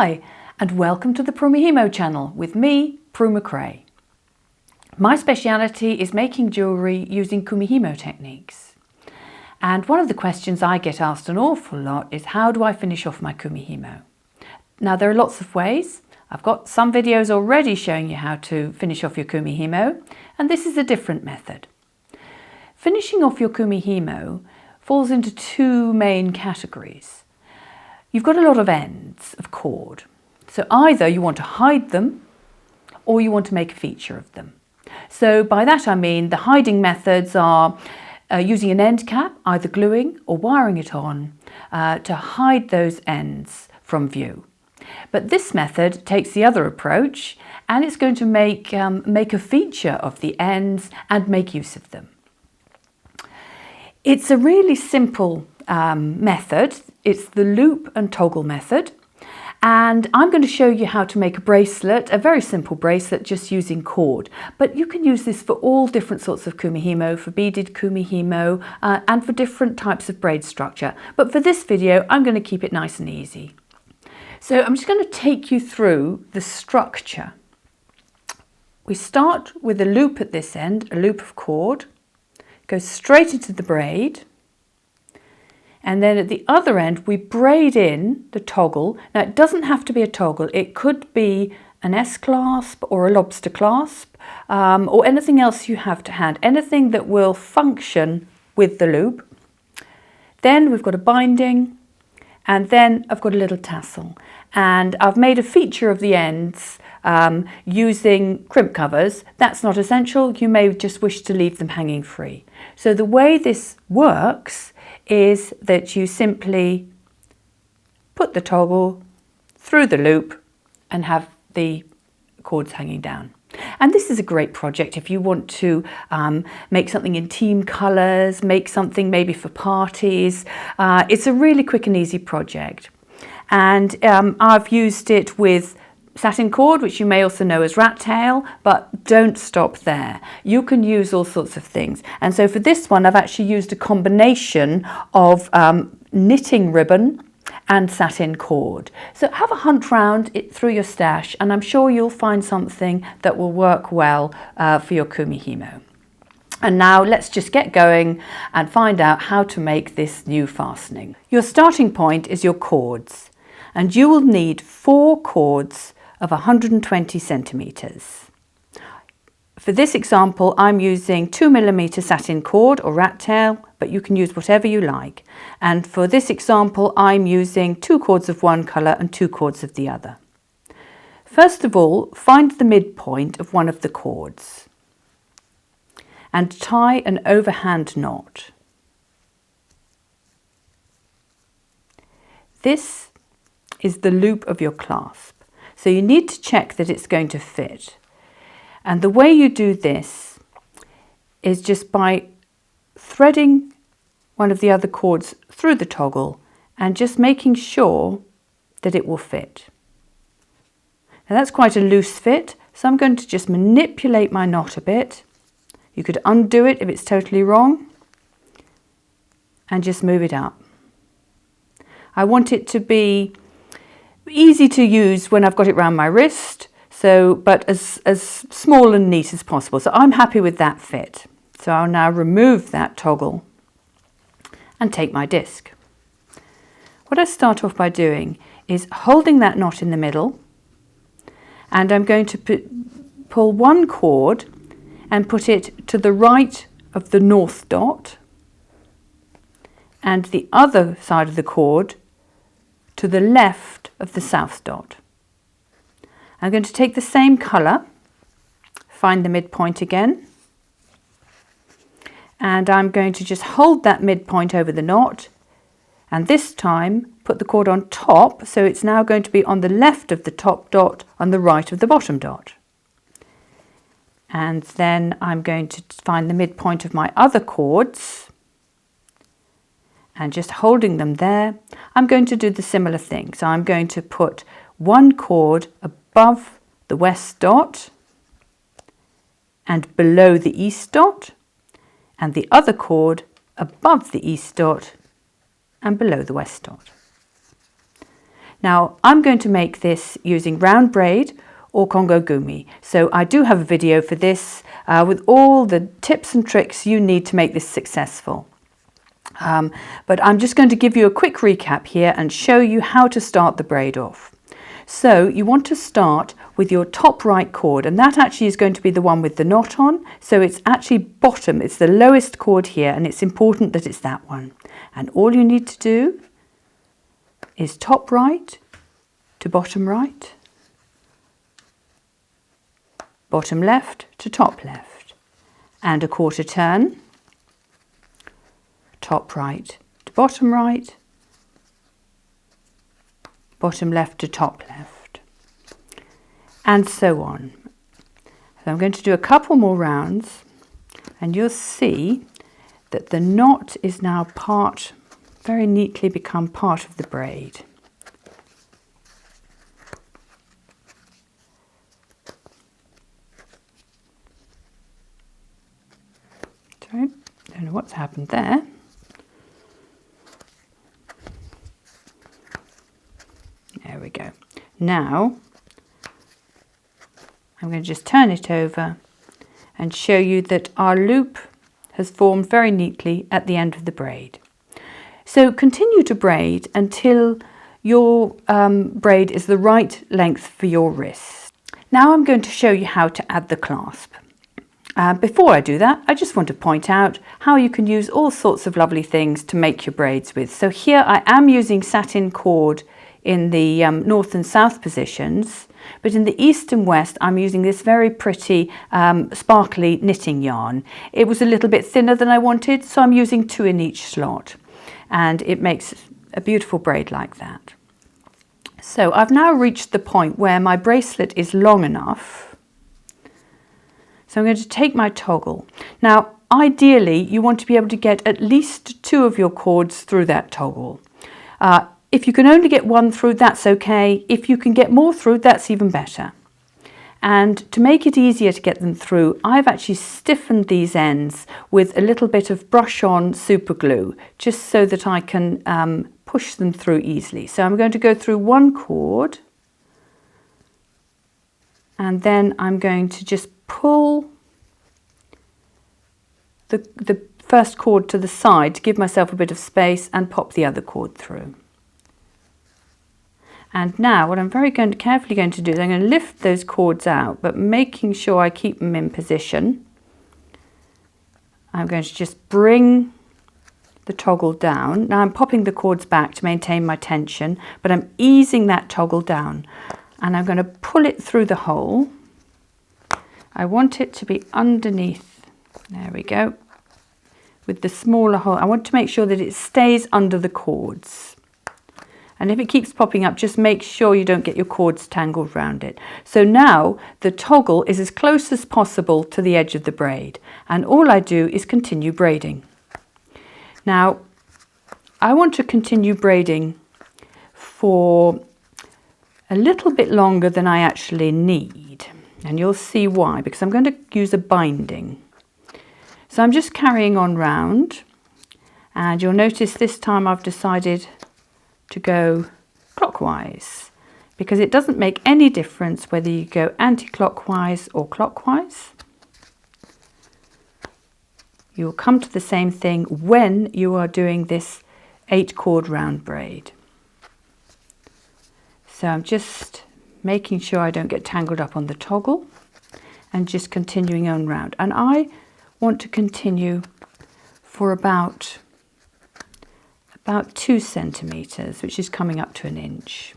Hi, and welcome to the Prumihimo channel with me, Prumihimo. My speciality is making jewellery using kumihimo techniques. And one of the questions I get asked an awful lot is, how do I finish off my kumihimo? Now, there are lots of ways. I've got some videos already showing you how to finish off your kumihimo, and this is a different method. Finishing off your kumihimo falls into two main categories. You've got a lot of ends of cord, so either you want to hide them or you want to make a feature of them. So by that I mean the hiding methods are using an end cap, either gluing or wiring it on to hide those ends from view. But this method takes the other approach, and it's going to make a feature of the ends and make use of them. It's a really simple method. It's the loop and toggle method, and I'm going to show you how to make a bracelet, a very simple bracelet just using cord. But you can use this for all different sorts of kumihimo, for beaded kumihimo and for different types of braid structure. But for this video I'm going to keep it nice and easy. So I'm just going to take you through the structure. We start with a loop at this end, a loop of cord, goes straight into the braid, and then at the other end we braid in the toggle. Now it doesn't have to be a toggle, it could be an S-clasp or a lobster clasp or anything else you have to hand, anything that will function with the loop. Then we've got a binding, and then I've got a little tassel, and I've made a feature of the ends using crimp covers. That's not essential, you may just wish to leave them hanging free. So the way this works is that you simply put the toggle through the loop and have the cords hanging down. And this is a great project if you want to make something in team colours, make something maybe for parties. It's a really quick and easy project. And I've used it with satin cord, which you may also know as rat tail, but don't stop there. You can use all sorts of things. And so for this one, I've actually used a combination of knitting ribbon and satin cord. So have a hunt round it through your stash, and I'm sure you'll find something that will work well for your kumihimo. And now let's just get going and find out how to make this new fastening. Your starting point is your cords, and you will need 4 cords of 120 centimeters. For this example, I'm using 2mm satin cord or rat tail, but you can use whatever you like. And for this example, I'm using 2 cords of one colour and 2 cords of the other. First of all, find the midpoint of one of the cords and tie an overhand knot. This is the loop of your clasp. So you need to check that it's going to fit. And the way you do this is just by threading one of the other cords through the toggle and just making sure that it will fit. Now that's quite a loose fit, so I'm going to just manipulate my knot a bit. You could undo it if it's totally wrong and just move it up. I want it to be easy to use when I've got it around my wrist, but as small and neat as possible. So I'm happy with that fit. So I'll now remove that toggle and take my disc. What I start off by doing is holding that knot in the middle, and I'm going to pull one cord and put it to the right of the north dot, and the other side of the cord to the left of the south dot. I'm going to take the same colour, find the midpoint again, and I'm going to just hold that midpoint over the knot, and this time put the cord on top, so it's now going to be on the left of the top dot, on the right of the bottom dot. And then I'm going to find the midpoint of my other cords, and just holding them there, I'm going to do the similar thing. So I'm going to put one cord above the west dot and below the east dot, and the other cord above the east dot and below the west dot. Now I'm going to make this using round braid or Congo gumi. So I do have a video for this with all the tips and tricks you need to make this successful. But I'm just going to give you a quick recap here and show you how to start the braid off. So you want to start with your top right cord, and that actually is going to be the one with the knot on. So it's actually bottom, it's the lowest cord here, and it's important that it's that one. And all you need to do is top right to bottom right, bottom left to top left, and a quarter turn, top right to bottom right, bottom left to top left, and so on. So I'm going to do a couple more rounds, and you'll see that the knot is now very neatly become part of the braid. Sorry, don't know what's happened there. There we go. Now I'm going to just turn it over and show you that our loop has formed very neatly at the end of the braid. So continue to braid until your braid is the right length for your wrist. Now I'm going to show you how to add the clasp. Before I do that, I just want to point out how you can use all sorts of lovely things to make your braids with. So here I am using satin cord in the north and south positions, but in the east and west I'm using this very pretty sparkly knitting yarn. It was a little bit thinner than I wanted, so I'm using 2 in each slot, and it makes a beautiful braid like that. So I've now reached the point where my bracelet is long enough. So I'm going to take my toggle. Now, ideally, you want to be able to get at least 2 of your cords through that toggle. If you can only get 1 through, that's okay. If you can get more through, that's even better. And to make it easier to get them through, I've actually stiffened these ends with a little bit of brush-on super glue, just so that I can push them through easily. So I'm going to go through 1 cord, and then I'm going to just pull the first cord to the side to give myself a bit of space and pop the other cord through. And now what I'm carefully going to do is I'm going to lift those cords out, but making sure I keep them in position. I'm going to just bring the toggle down. Now I'm popping the cords back to maintain my tension, but I'm easing that toggle down, and I'm going to pull it through the hole. I want it to be underneath, there we go, with the smaller hole. I want to make sure that it stays under the cords. And if it keeps popping up, just make sure you don't get your cords tangled around it. So now the toggle is as close as possible to the edge of the braid, and all I do is continue braiding. Now, I want to continue braiding for a little bit longer than I actually need. And you'll see why, because I'm going to use a binding. So I'm just carrying on round, and you'll notice this time I've decided to go clockwise, because it doesn't make any difference whether you go anti-clockwise or clockwise. You'll come to the same thing when you are doing this 8-cord round braid. So I'm just making sure I don't get tangled up on the toggle and just continuing on round. And I want to continue for about 2 centimeters, which is coming up to 1 inch.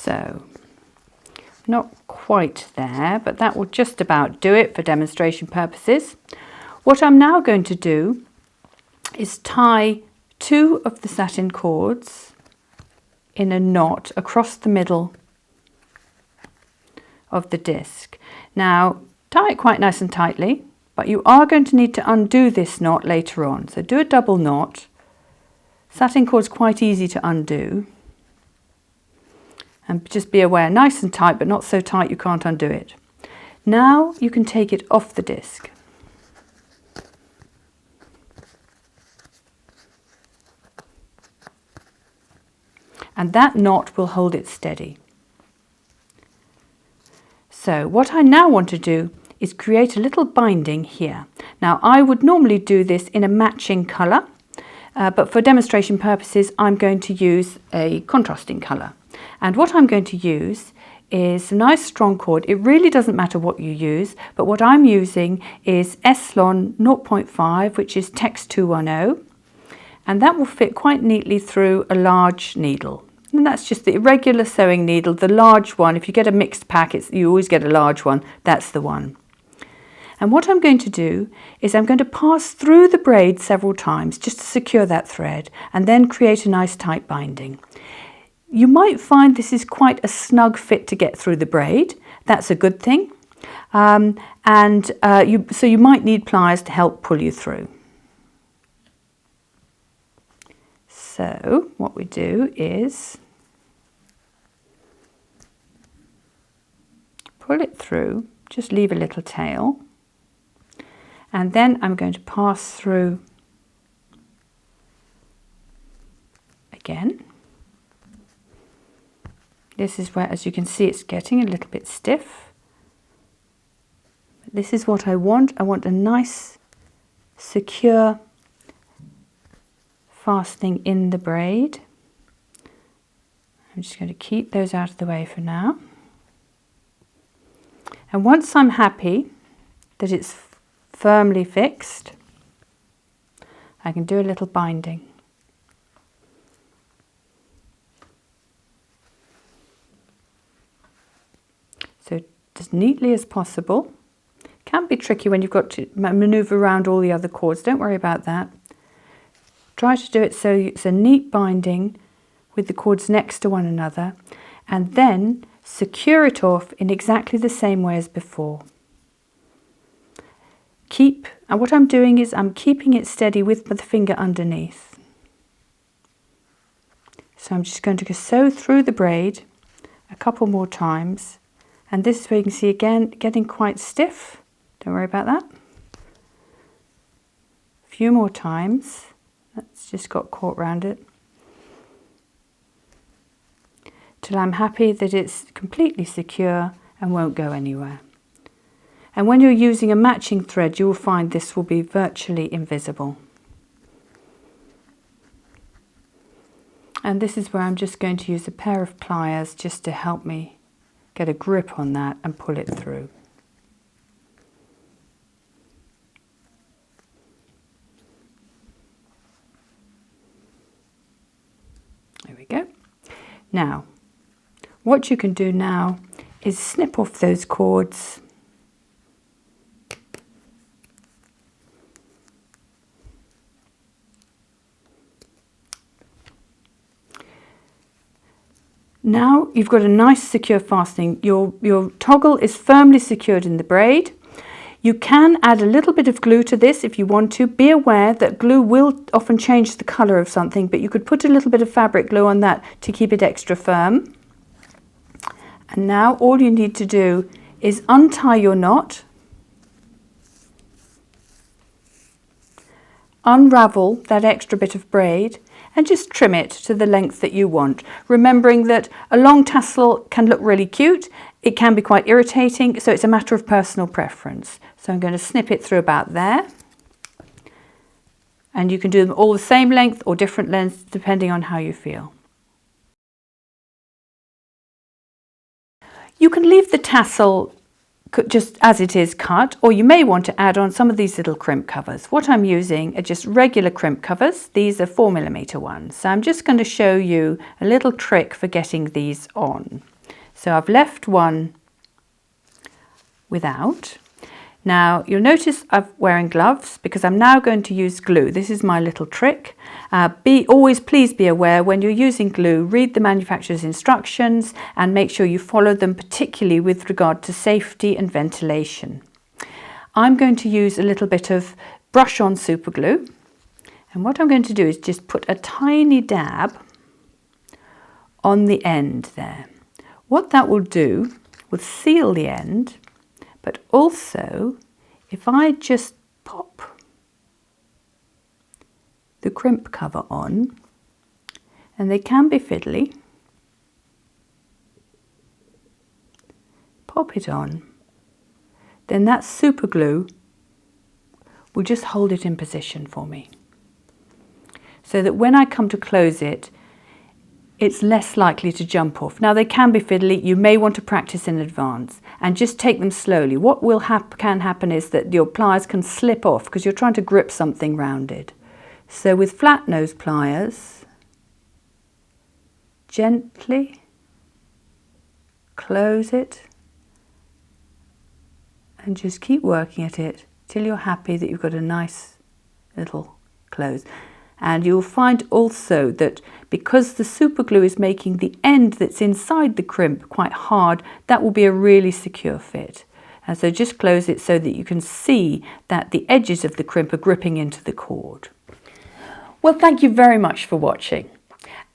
So, not quite there, but that will just about do it for demonstration purposes. What I'm now going to do is tie 2 of the satin cords in a knot across the middle of the disc. Now, tie it quite nice and tightly, but you are going to need to undo this knot later on. So do a double knot. Satin cord's quite easy to undo. And just be aware, nice and tight, but not so tight you can't undo it. Now you can take it off the disc. And that knot will hold it steady. So what I now want to do is create a little binding here. Now I would normally do this in a matching colour, but for demonstration purposes I'm going to use a contrasting colour. And what I'm going to use is a nice strong cord. It really doesn't matter what you use, but what I'm using is Eslon 0.5, which is Tex 210, and that will fit quite neatly through a large needle. And that's just the irregular sewing needle, the large one. If you get a mixed pack, you always get a large one. That's the one. And what I'm going to do is I'm going to pass through the braid several times just to secure that thread and then create a nice tight binding. You might find this is quite a snug fit to get through the braid. That's a good thing. So you might need pliers to help pull you through. So what we do is pull it through, just leave a little tail, and then I'm going to pass through again. This is where, as you can see, it's getting a little bit stiff. This is what I want. I want a nice, secure fastening in the braid. I'm just going to keep those out of the way for now. And once I'm happy that it's firmly fixed, I can do a little binding. So as neatly as possible. Can be tricky when you've got to maneuver around all the other cords. Don't worry about that. Try to do it so it's a neat binding with the cords next to one another, and then secure it off in exactly the same way as before. And what I'm doing is I'm keeping it steady with the finger underneath. So I'm just going to sew through the braid a couple more times, and this is where you can see again getting quite stiff. Don't worry about that. A few more times. That's just got caught round it. Till I'm happy that it's completely secure and won't go anywhere. And when you're using a matching thread, you will find this will be virtually invisible. And this is where I'm just going to use a pair of pliers just to help me get a grip on that and pull it through. There we go. Now, what you can do now is snip off those cords. Now you've got a nice secure fastening. Your toggle is firmly secured in the braid. You can add a little bit of glue to this if you want to. Be aware that glue will often change the colour of something, but you could put a little bit of fabric glue on that to keep it extra firm. And now all you need to do is untie your knot, unravel that extra bit of braid, and just trim it to the length that you want. Remembering that a long tassel can look really cute, it can be quite irritating, so it's a matter of personal preference. So I'm going to snip it through about there. And you can do them all the same length or different lengths depending on how you feel. You can leave the tassel just as it is cut, or you may want to add on some of these little crimp covers. What I'm using are just regular crimp covers. These are 4mm ones. So I'm just going to show you a little trick for getting these on. So I've left one without. Now you'll notice I'm wearing gloves because I'm now going to use glue. This is my little trick. Please be aware when you're using glue, read the manufacturer's instructions and make sure you follow them, particularly with regard to safety and ventilation. I'm going to use a little bit of brush on super glue, and what I'm going to do is just put a tiny dab on the end there. What that will do will seal the end, but also if I just pop the crimp cover on, and they can be fiddly, pop it on, then that super glue will just hold it in position for me, so that when I come to close it, it's less likely to jump off. Now they can be fiddly, you may want to practice in advance and just take them slowly. What can happen is that your pliers can slip off because you're trying to grip something rounded. So with flat nose pliers, gently close it and just keep working at it till you're happy that you've got a nice little close. And you'll find also that because the super glue is making the end that's inside the crimp quite hard, that will be a really secure fit. And so just close it so that you can see that the edges of the crimp are gripping into the cord. Well, thank you very much for watching.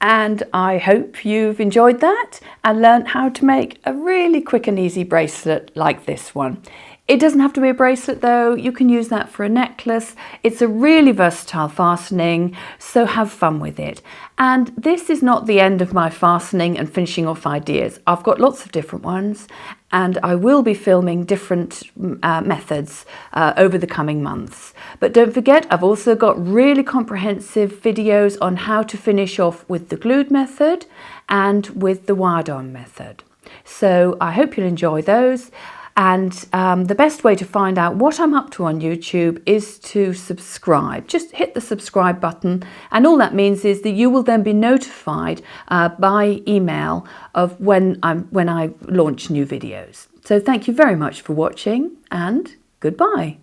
And I hope you've enjoyed that and learned how to make a really quick and easy bracelet like this one. It doesn't have to be a bracelet though, you can use that for a necklace. It's a really versatile fastening, so have fun with it. And this is not the end of my fastening and finishing off ideas. I've got lots of different ones and I will be filming different methods over the coming months. But don't forget, I've also got really comprehensive videos on how to finish off with the glued method and with the wired on method. So I hope you'll enjoy those. And the best way to find out what I'm up to on YouTube is to subscribe. Just hit the subscribe button, and all that means is that you will then be notified by email of when I launch new videos. So thank you very much for watching, and goodbye.